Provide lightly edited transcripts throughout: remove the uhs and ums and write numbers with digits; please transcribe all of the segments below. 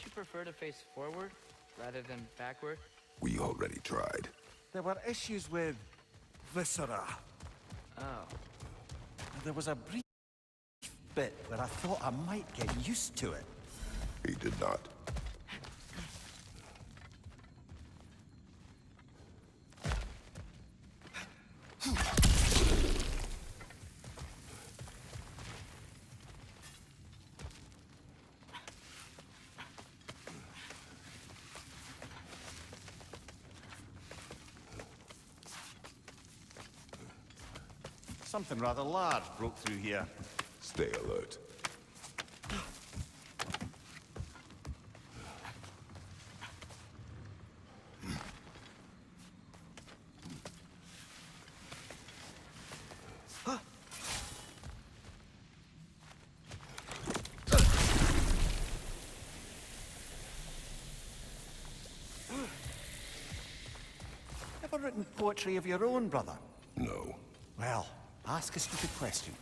Wouldn't you prefer to face forward rather than backward? We already tried. There were issues with viscera. Oh. There was a brief bit where I thought I might get used to it. He did not. Something rather large broke through here. Stay alert. Ever written poetry of your own, brother? No. Well, ask a stupid question.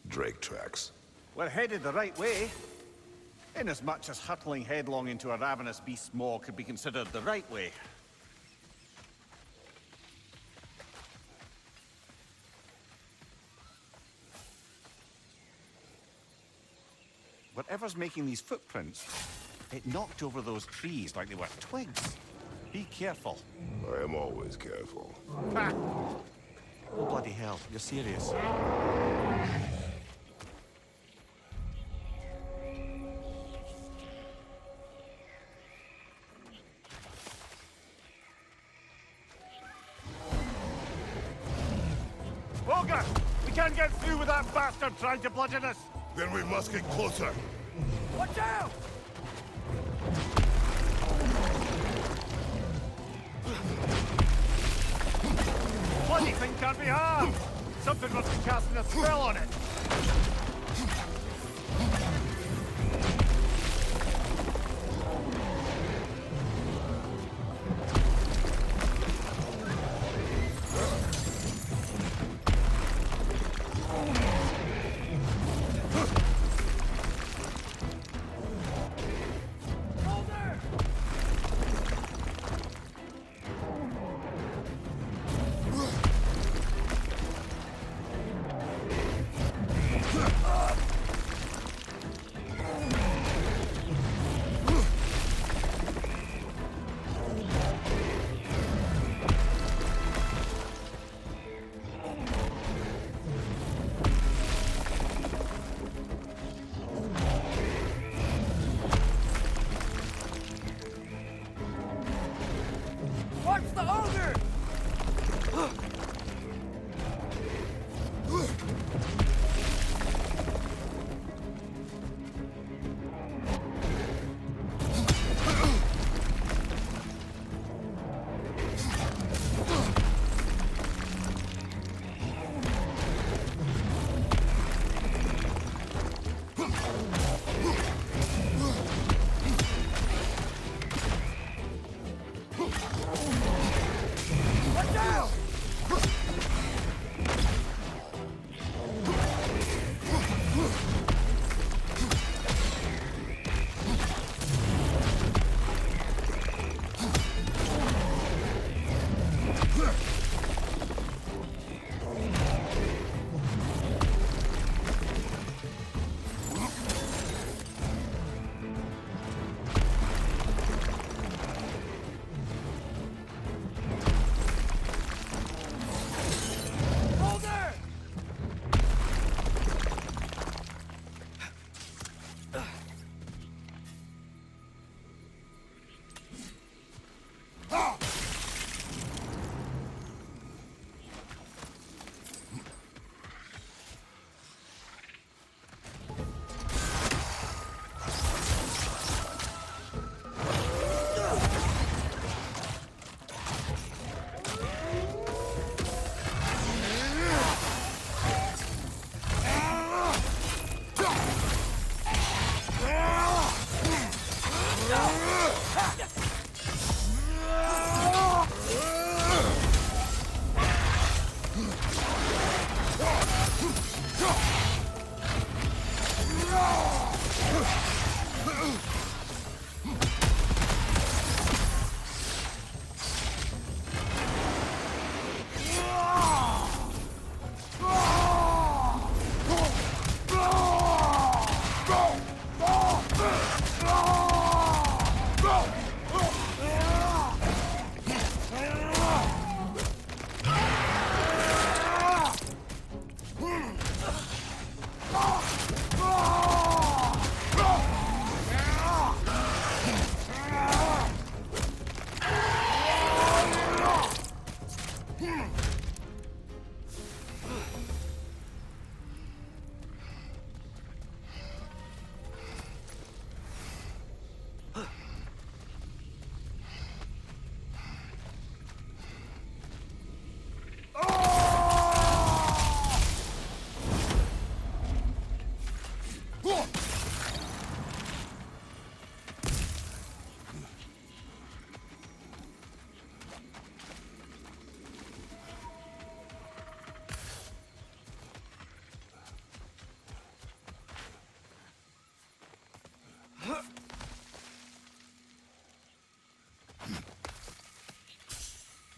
Drake tracks. We're headed the right way. Inasmuch as hurtling headlong into a ravenous beast's maw could be considered the right way. Whatever's making these footprints, it knocked over those trees like they were twigs. Be careful. I am always careful. Ha! Oh, bloody hell, you're serious. Ogre! We can't get through with that bastard trying to bludgeon us! Then we must get closer. Watch out! Bloody thing can't be harmed! Something must be casting a spell on it!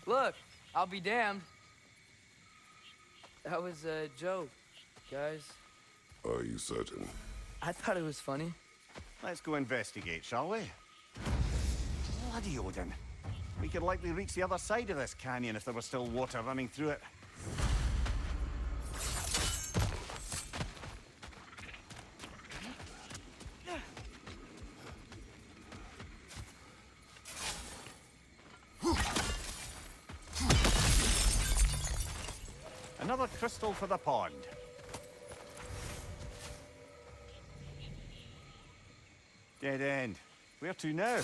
Look, I'll be damned. That was a joke, guys. Are you certain? I thought it was funny. Let's go investigate, shall we? Bloody Odin. We could likely reach the other side of this canyon if there was still water running through it. Another crystal for the pond. Dead end. Where to now?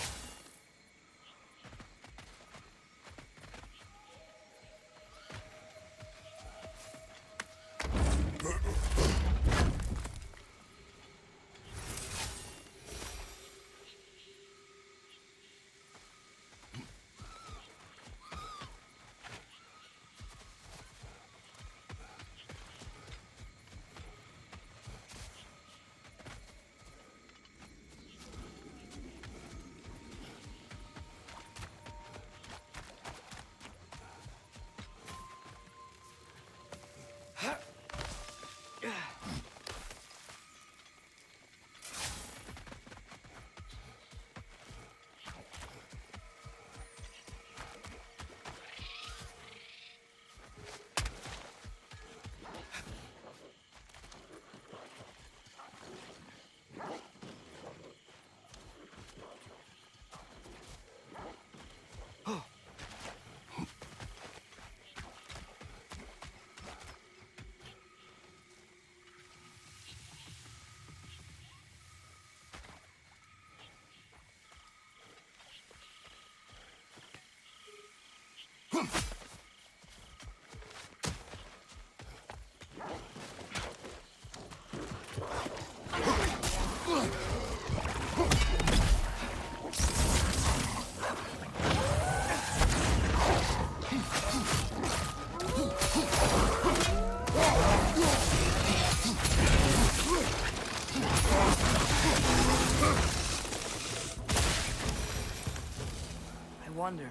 I wonder,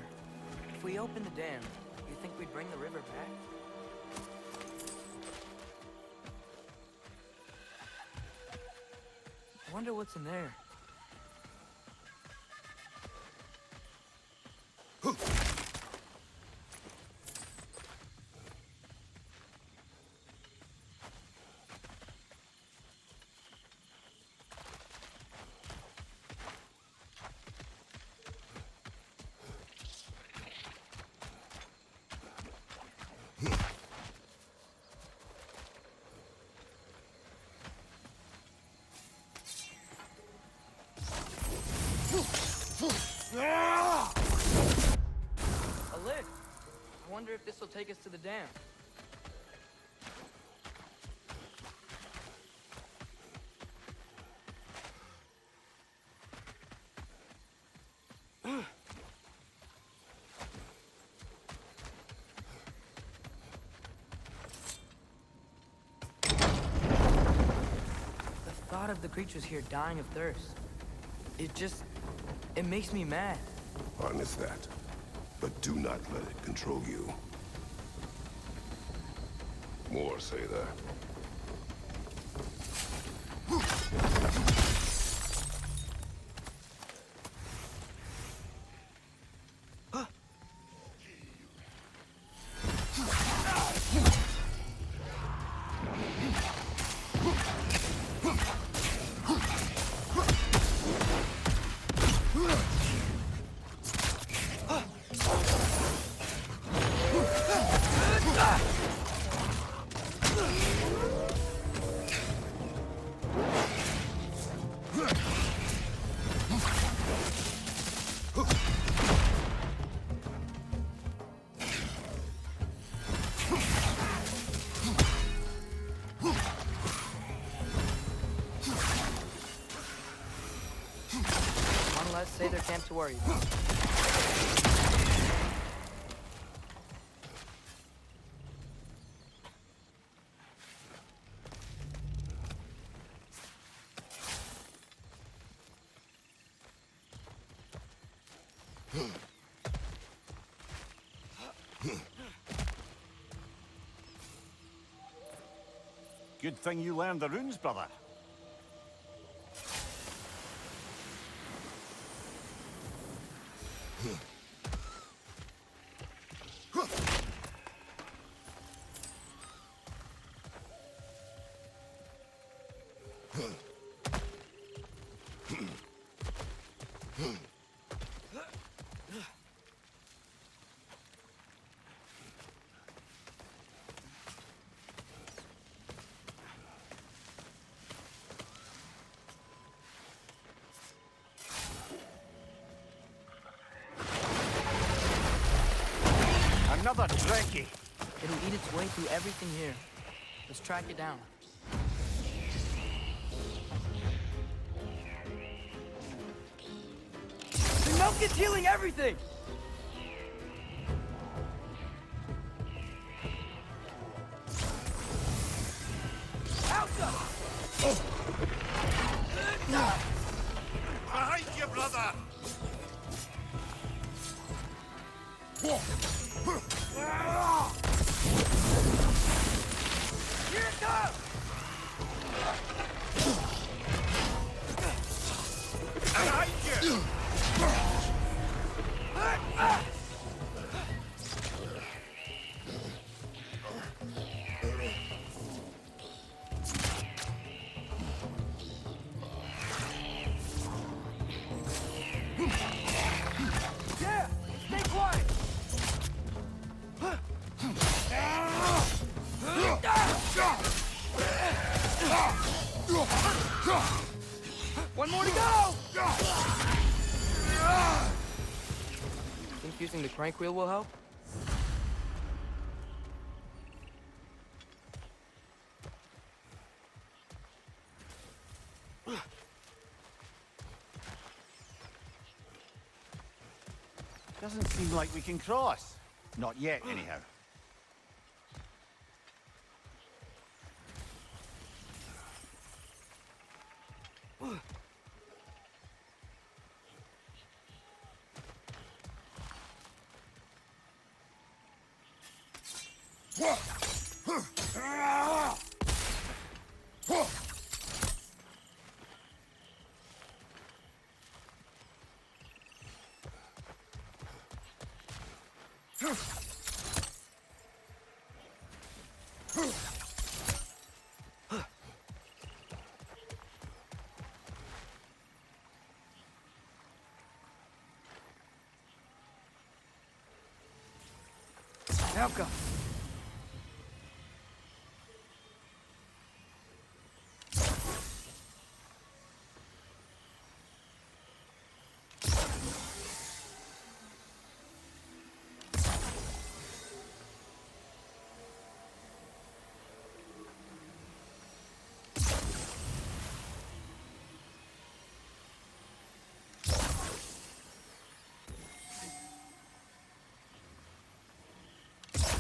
if we open the dam, you think we'd bring the river back? I wonder what's in there. A lift. I wonder if this will take us to the dam. of the creatures here dying of thirst. It makes me mad. Harness that. But do not let it control you. More say that. Let's say their camp to worry about. Good thing you learned the runes, brother. Another Trekkie. It'll eat its way through everything here. Let's track it down. The milk is healing everything! Behind you, brother! Here it comes! Behind you! Yeah! Stay quiet! One more to go! Think using the crank wheel will help? Doesn't seem like we can cross. Not yet, anyhow. Now go.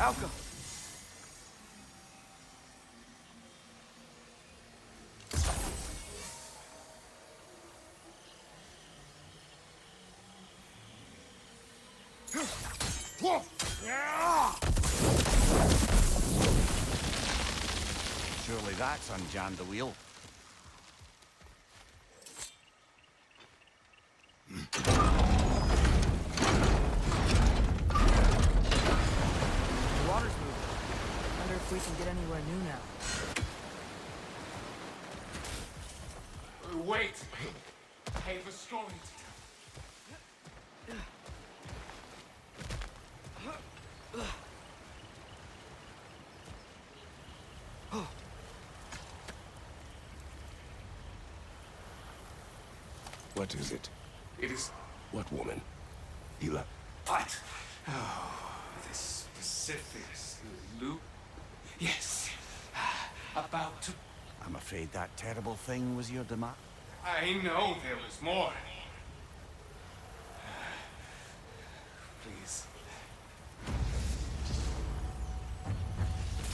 Out go. Surely that's unjammed the wheel. The water's moving. Wonder if we can get anywhere new now. Wait! I have a story to tell. What is it? It is... What woman? Hila. What? Oh, this Pacific's loop? Yes. About to... I'm afraid that terrible thing was your demise. I know there was more. Please.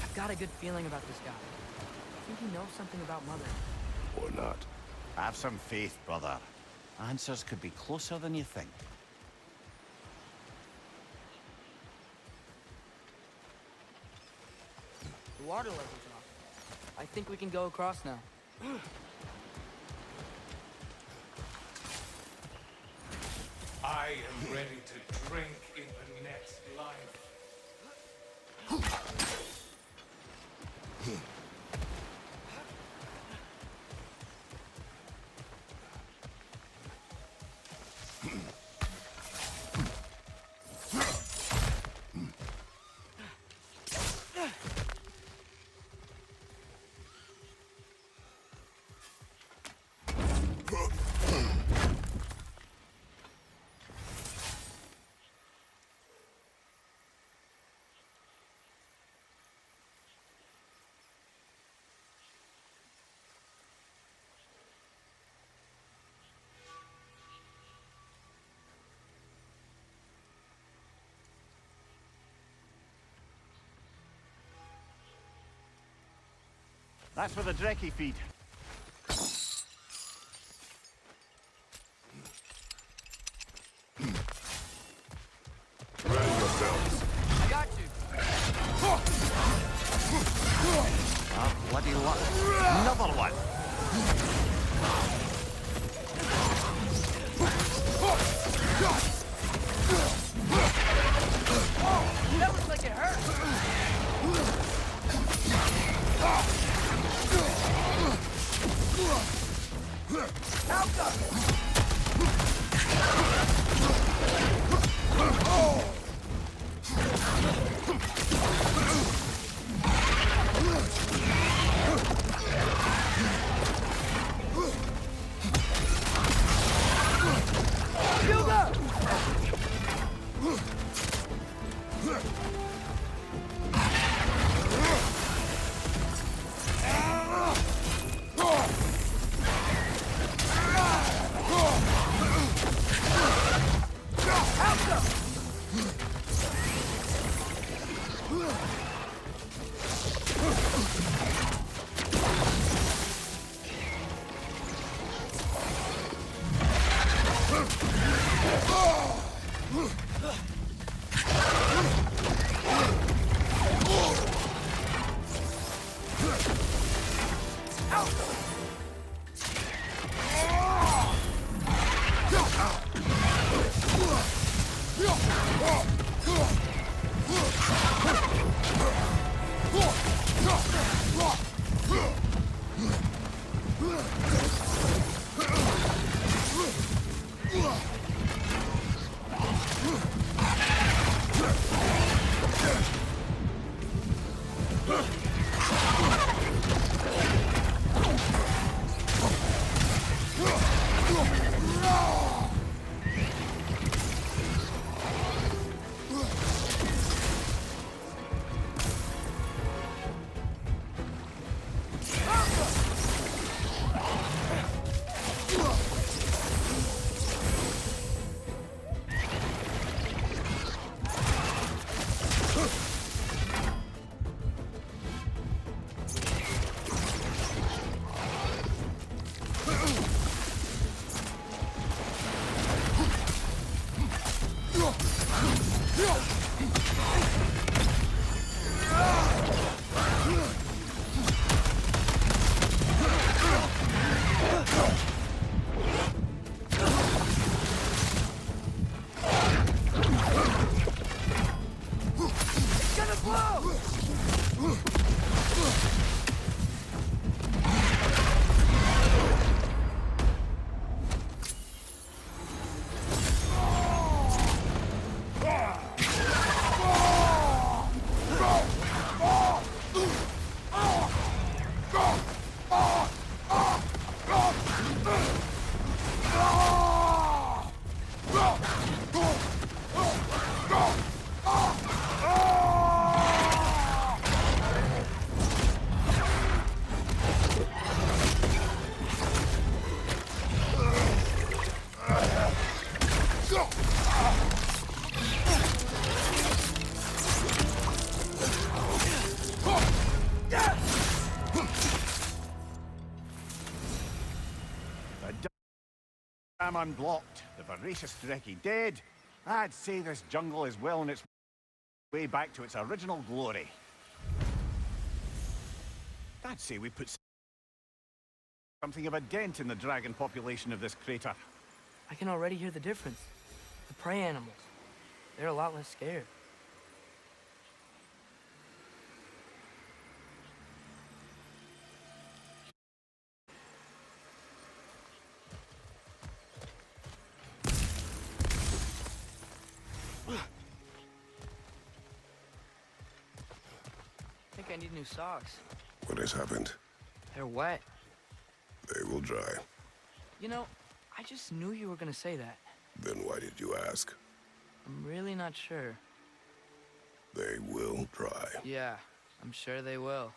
I've got a good feeling about this guy. I think he knows something about Mother. Or not. Have some faith, brother. Answers could be closer than you think. The water level's off. I think we can go across now. I am ready to drink in the next life. That's where the Drekkie feed. Ready yourselves. I got you. Ah, bloody luck. Another one. That looks like it hurt. dam unblocked, the voracious Strekkie dead, I'd say this jungle is well on its way back to its original glory. I'd say we put something of a dent in the dragon population of this crater. I can already hear the difference. The prey animals. They're a lot less scared. I think I need new socks. What has happened? They're wet. They will dry. You know, I just knew you were gonna say that. Then why did you ask? I'm really not sure. They will dry. Yeah, I'm sure they will.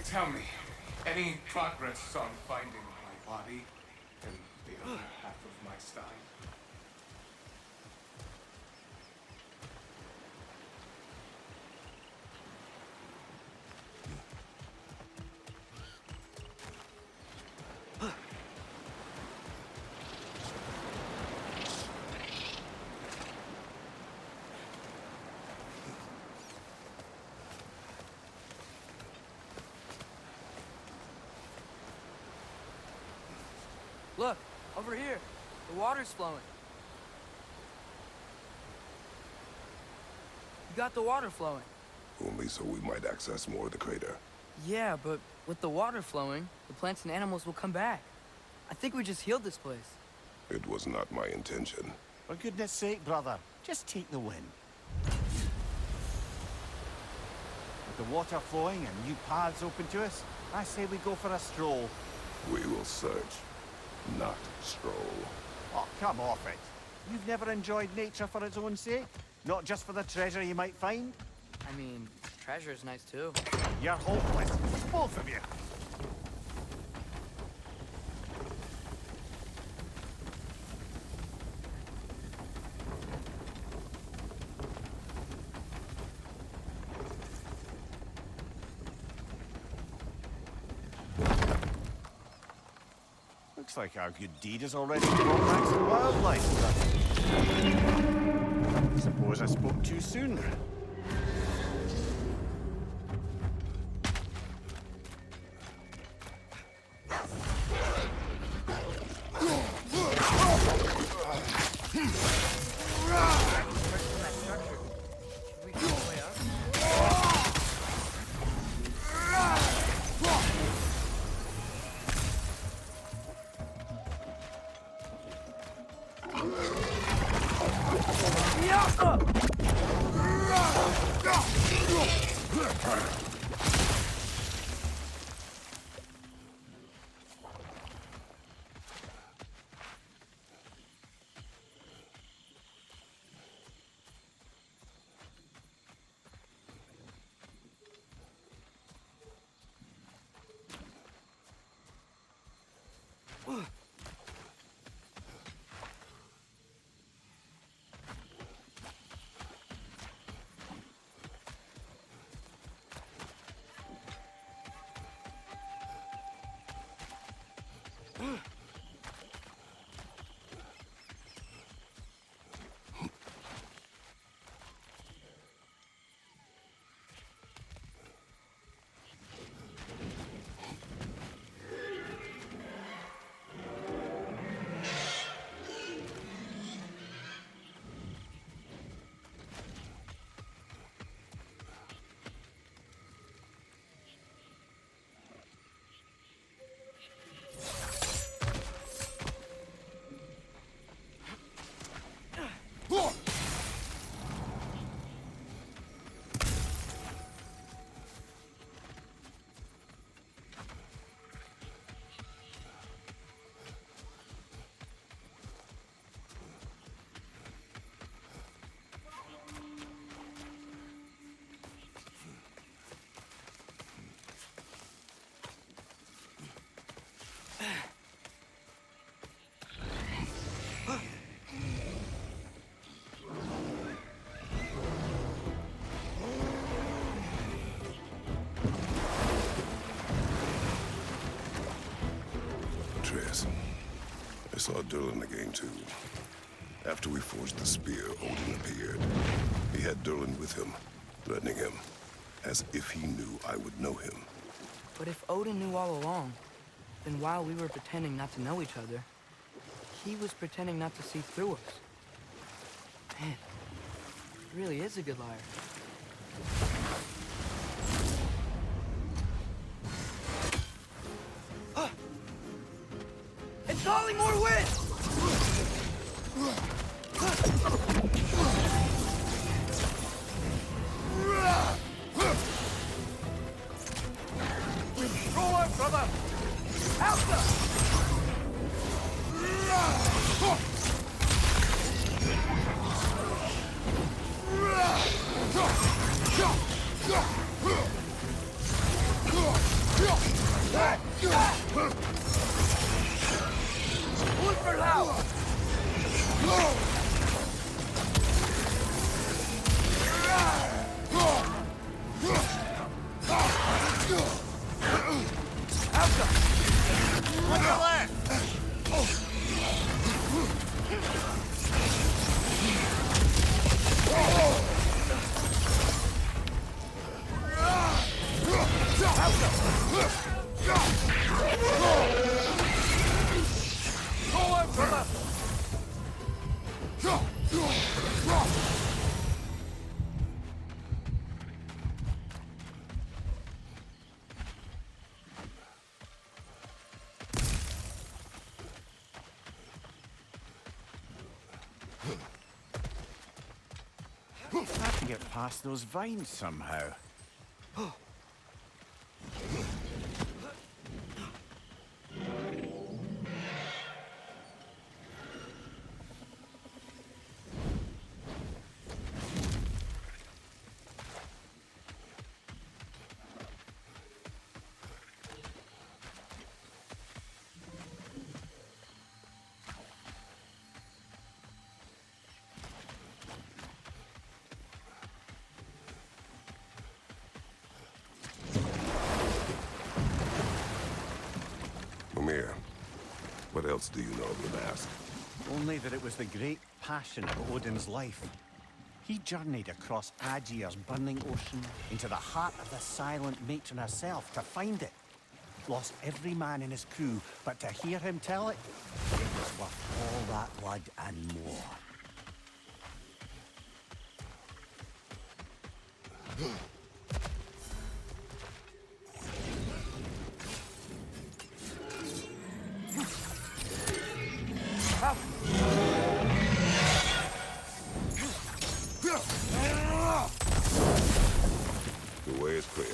Tell me, any progress on finding my body and the other half of my stein? Look, over here. The water's flowing. You got the water flowing. Only so we might access more of the crater. Yeah, but with the water flowing, the plants and animals will come back. I think we just healed this place. It was not my intention. For goodness sake, brother, just take the win. With the water flowing and new paths open to us, I say we go for a stroll. We will search, not stroll. Oh, come off it. You've never enjoyed nature for its own sake? Not just for the treasure you might find? I mean, treasure's nice too. You're hopeless, both of you. Looks like our good deed has already brought back some wildlife. Suppose I spoke too soon. saw Durlin again, too. After we forged the spear, Odin appeared. He had Durlin with him, threatening him, as if he knew I would know him. But if Odin knew all along, then while we were pretending not to know each other, he was pretending not to see through us. Man, he really is a good liar. It's calling more wind! Roll out, brother! Alpha! Ulverlau! On your left! Roll out, brother! Have to get past those vines somehow. Mimir, what else do you know of the mask? Only that it was the great passion of Odin's life. He journeyed across Aegir's burning ocean into the heart of the silent matron herself to find it. Lost every man in his crew, but to hear him tell it, it was worth all that blood and more. The way is clear.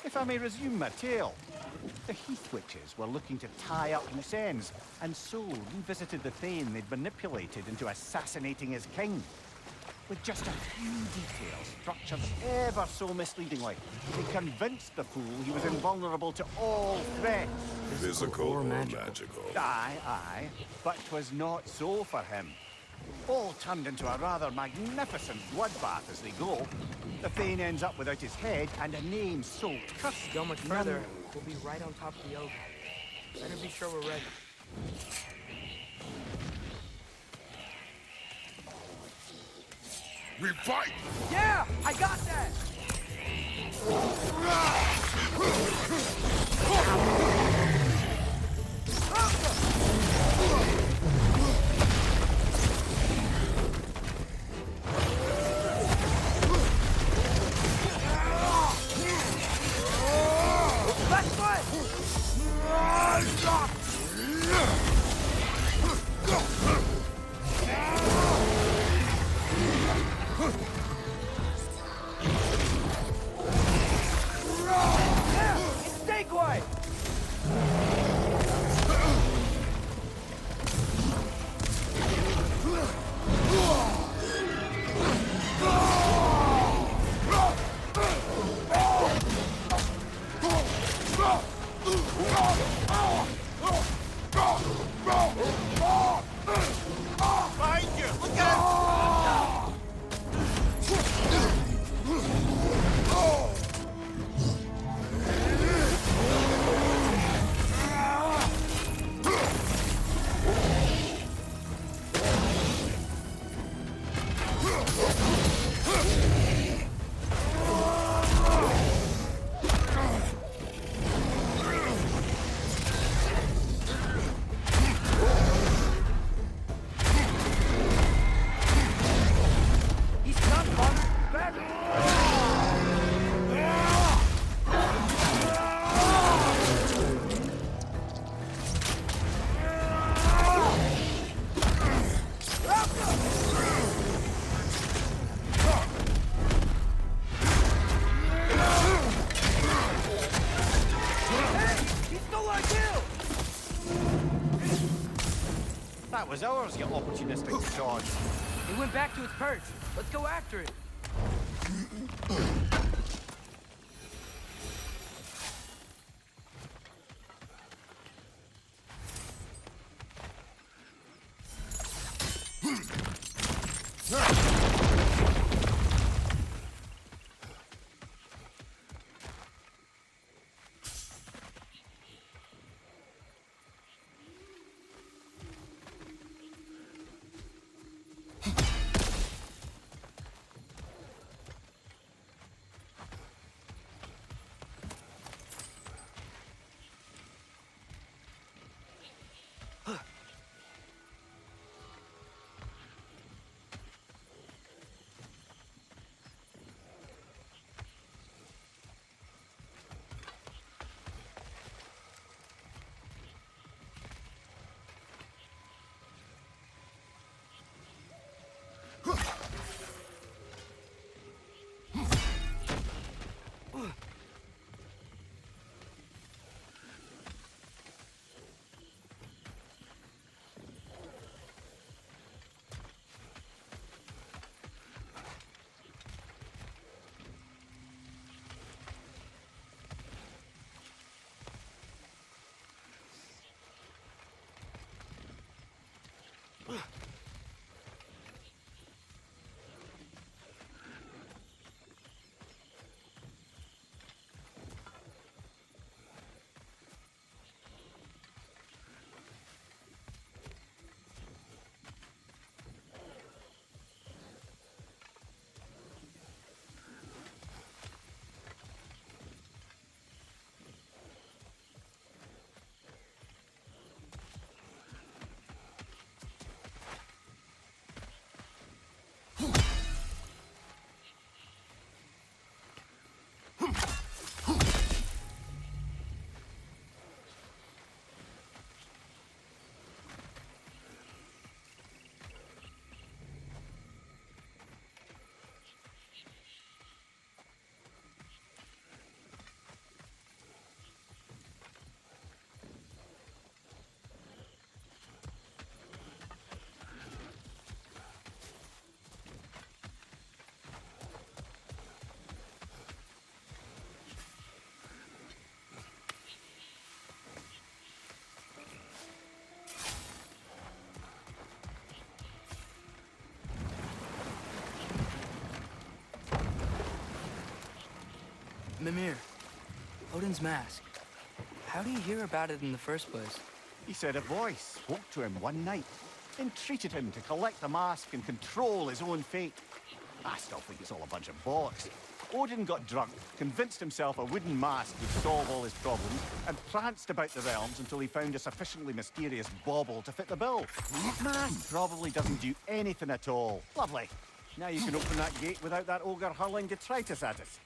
If I may resume my tale, the Heath Witches were looking to tie up loose ends, and so revisited the Thane they'd manipulated into assassinating his king. With just a few details structured ever so misleadingly, they convinced the fool he was invulnerable to all threats. Physical or magical? magical? Aye, but 'twas not so for him. All turned into a rather magnificent bloodbath as they go. The Thane ends up without his head and a name soaked curse. Go much further, we'll be right on top of the oak. Better be sure we're ready. We fight! Yeah! I got that! Left foot! Stay quiet! was ours, you opportunistic sod. It went back to its perch. Let's go after it. Mimir, Odin's mask. How do you hear about it in the first place? He said a voice spoke to him one night, entreated him to collect the mask and control his own fate. I still think it's all a bunch of bollocks. Odin got drunk, convinced himself a wooden mask would solve all his problems, and pranced about the realms until he found a sufficiently mysterious bauble to fit the bill. Man probably doesn't do anything at all. Lovely. Now you can open that gate without that ogre hurling detritus at us.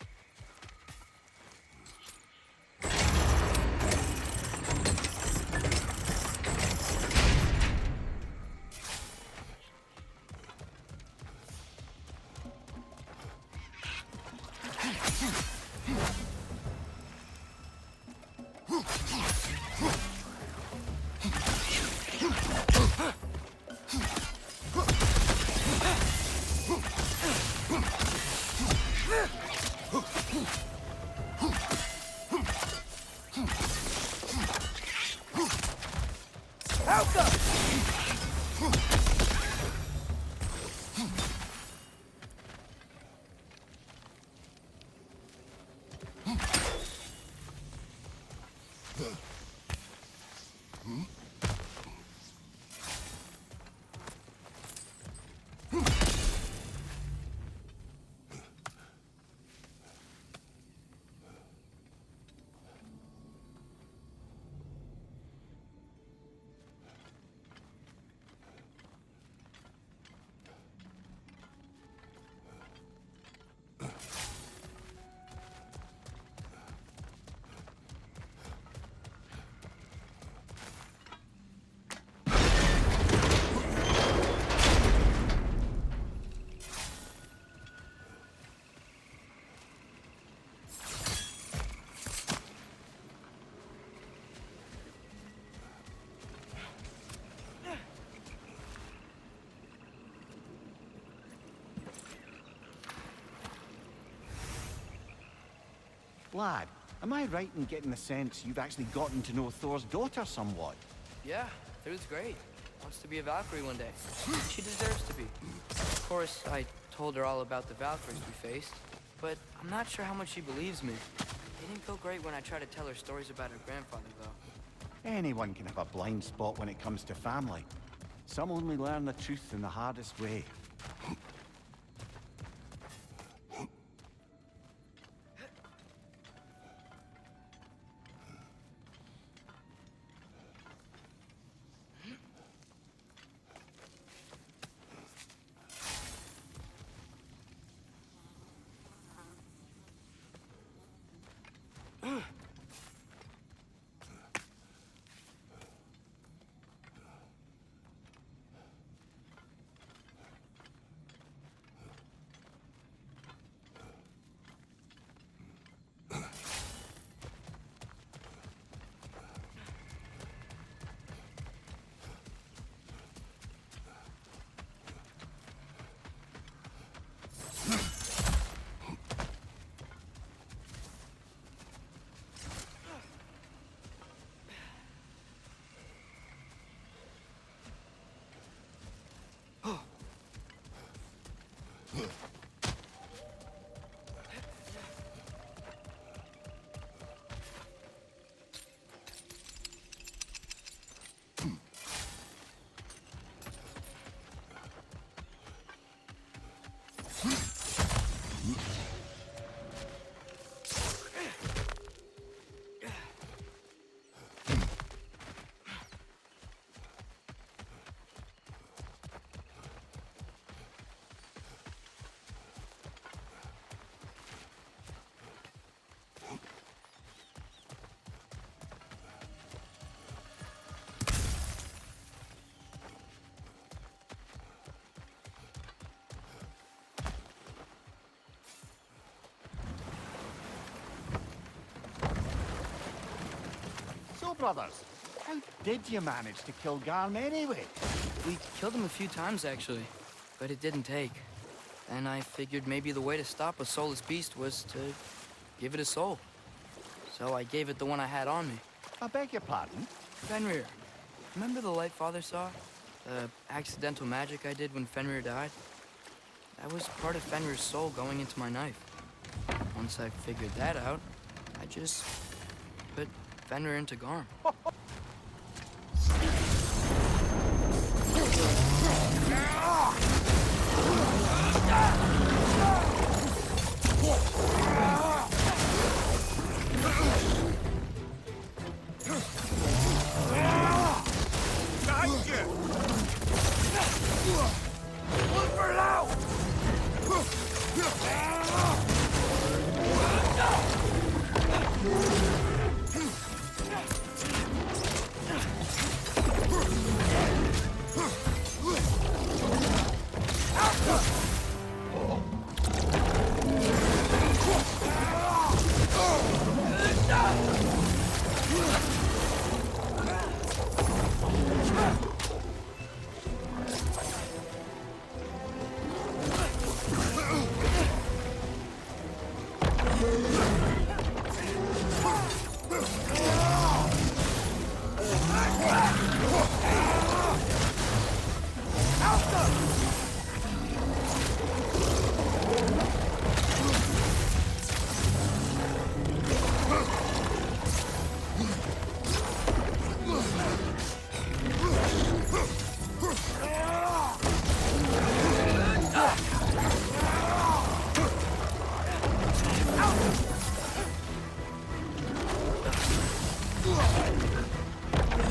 Lad, am I right in getting the sense you've actually gotten to know Thor's daughter somewhat? Yeah, Thor's great. Wants to be a Valkyrie one day. She deserves to be. Of course, I told her all about the Valkyries we faced, but I'm not sure how much she believes me. It didn't feel great when I tried to tell her stories about her grandfather, though. Anyone can have a blind spot when it comes to family. Some only learn the truth in the hardest way. So, brothers, how did you manage to kill Garm anyway? We killed him a few times, actually, but it didn't take. And I figured maybe the way to stop a soulless beast was to give it a soul. So I gave it the one I had on me. I beg your pardon? Fenrir. Remember the light Father saw? The accidental magic I did when Fenrir died? That was part of Fenrir's soul going into my knife. Once I figured that out, I just put Fenrir into Garm.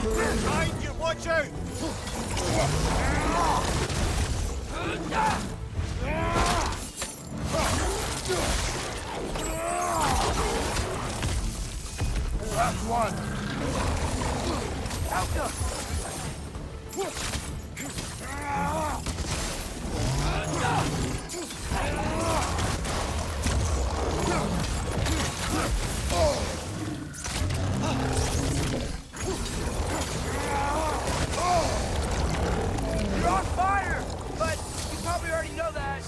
Behind you, watch out! Last one! You're on fire! But you probably already know that.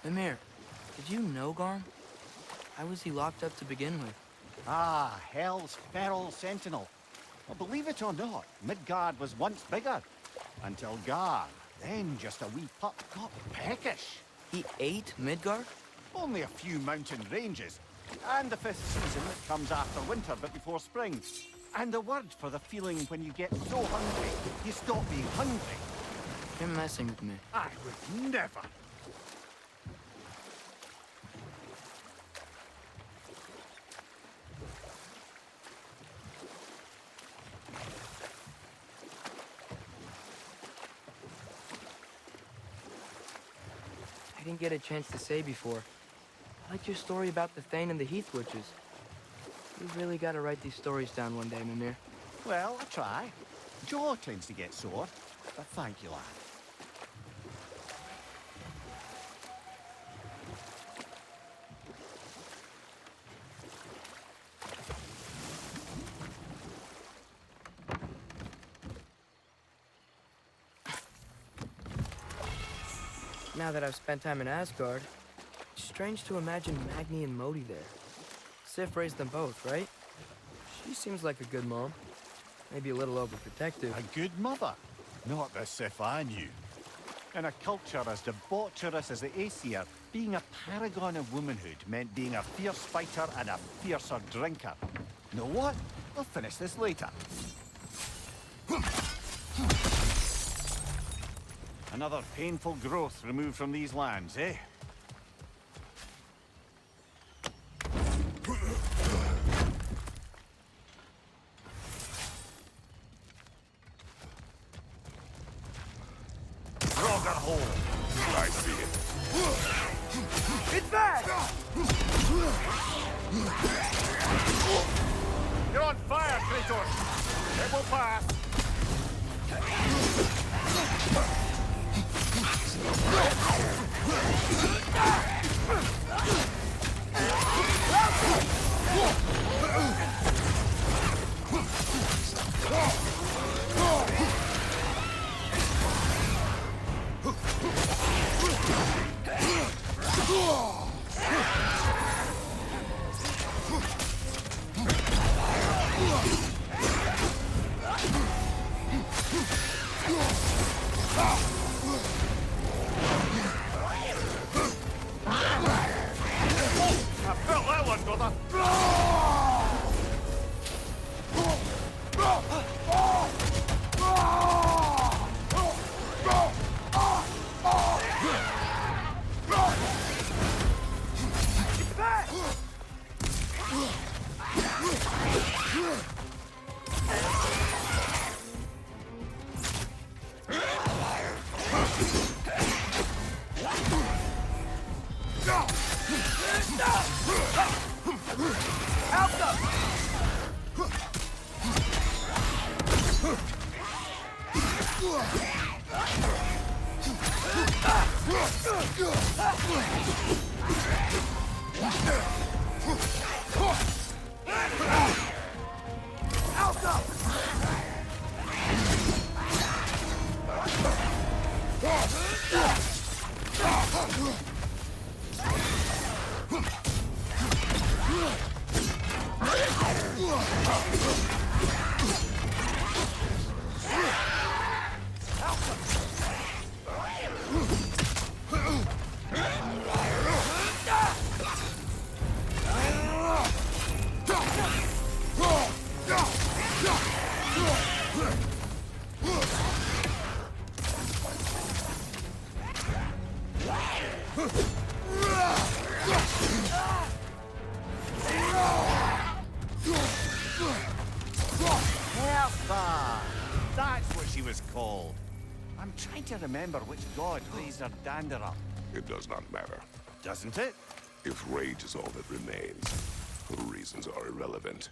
Mimir, did you know Garm? How was he locked up to begin with? Ah, Hell's feral sentinel. Well, believe it or not, Midgard was once bigger. Until Gar, then just a wee pup, got peckish. He ate Midgard? Only a few mountain ranges. And the 5th season that comes after winter but before spring. And a word for the feeling when you get so hungry, you stop being hungry. You're messing with me. I would never. I didn't get a chance to say before. I liked your story about the Thane and the Heath Witches. You really gotta write these stories down one day, Mimir. Well, I try. Jaw tends to get sore, but thank you, lad. Now that I've spent time in Asgard, it's strange to imagine Magni and Modi there. Sif raised them both, right? She seems like a good mom. Maybe a little overprotective. A good mother. Not the Sif I knew. In a culture as debaucherous as the Aesir, being a paragon of womanhood meant being a fierce fighter and a fiercer drinker. You know what? I'll finish this later. Another painful growth removed from these lands, eh? I see it. It's back! You're on fire, Kratos! It will pass! I felt that one, brother! That's what she was called. I'm trying to remember which god raised her dander up. It does not matter. Doesn't it? If rage is all that remains, her reasons are irrelevant.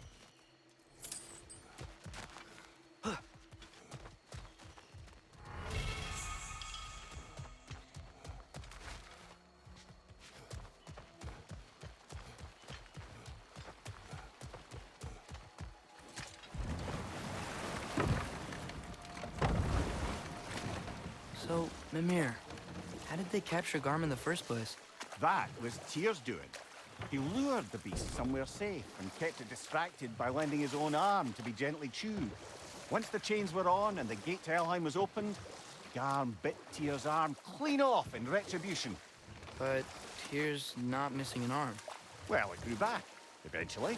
So, Mimir, how did they capture Garm in the first place? That was Tyr's doing. He lured the beast somewhere safe and kept it distracted by lending his own arm to be gently chewed. Once the chains were on and the gate to Helheim was opened, Garm bit Tyr's arm clean off in retribution. But Tyr's not missing an arm. Well, it grew back, eventually.